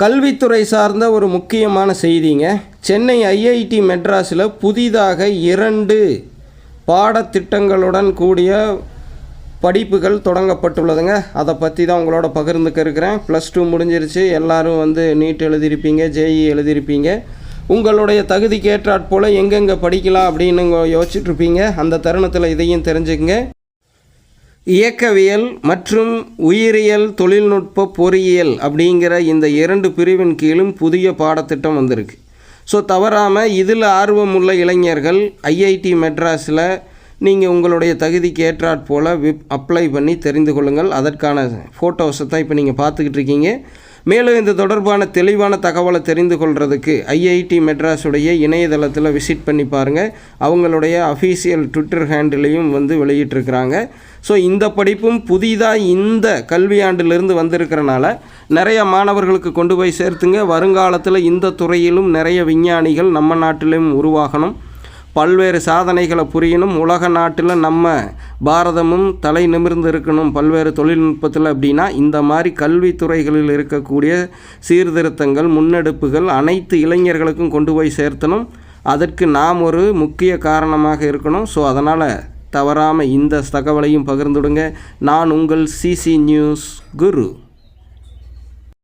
கல்வித்துறை சார்ந்த ஒரு முக்கியமான செய்திங்க. சென்னை ஐஐடி மெட்ராஸில் புதிதாக 2 பாடத்திட்டங்களுடன் கூடிய படிப்புகள் தொடங்கப்பட்டுள்ளதுங்க. அதை பற்றி தான் உங்களோட பகிர்ந்துக்க இருக்கிறேன். +2 முடிஞ்சிருச்சு. எல்லோரும் நீட் எழுதியிருப்பீங்க, ஜேஇ எழுதியிருப்பீங்க. உங்களுடைய தகுதிக்கு ஏற்றாற்போல் எங்கெங்கே படிக்கலாம் அப்படின்னு யோசிச்சுட்ருப்பீங்க. அந்த தருணத்தில் இதையும் தெரிஞ்சுக்கங்க. இயக்கவியல் மற்றும் உயிரியல் தொழில்நுட்ப பொறியியல் அப்படிங்கிற இந்த 2 பிரிவின் கீழும் புதிய பாடத்திட்டம் வந்திருக்கு. ஸோ தவறாமல் இதில் ஆர்வமுள்ள இளைஞர்கள் ஐஐடி மெட்ராஸில் நீங்கள் உங்களுடைய தகுதிக்கு ஏற்றாற்போல் அப்ளை பண்ணி தெரிந்து கொள்ளுங்கள். அதற்கான ஃபோட்டோஸை தான் இப்போ நீங்கள் பார்த்துக்கிட்டு இருக்கீங்க. மேலும் இந்த தொடர்பான தெளிவான தகவலை தெரிந்து கொள்கிறதுக்கு ஐஐடி மெட்ராஸுடைய இணையதளத்தில் விசிட் பண்ணி பாருங்கள். அவங்களுடைய அஃபீஷியல் ட்விட்டர் ஹேண்டிலையும் வெளியிட்டிருக்கிறாங்க. ஸோ இந்த படிப்பும் புதிதாக இந்த கல்வியாண்டிலிருந்து வந்திருக்கிறனால நிறைய மாணவர்களுக்கு கொண்டு போய் சேர்த்துங்க. வருங்காலத்தில் இந்த துறையிலும் நிறைய விஞ்ஞானிகள் நம்ம நாட்டிலும் உருவாகணும், பல்வேறு சாதனைகளை புரியணும். உலக நாட்டில் நம்ம பாரதமும் தலை நிமிர்ந்து இருக்கணும் பல்வேறு தொழில்நுட்பத்தில். அப்படின்னா இந்த மாதிரி கல்வித்துறைகளில் இருக்கக்கூடிய சீர்திருத்தங்கள், முன்னெடுப்புகள் அனைத்து இளைஞர்களுக்கும் கொண்டு போய் சேர்த்தணும். அதற்கு நாம் ஒரு முக்கிய காரணமாக இருக்கணும். ஸோ அதனால் தவறாமல் இந்த தகவலையும் பகிர்ந்துடுங்க. நான் உங்கள் சிசி நியூஸ் குரு.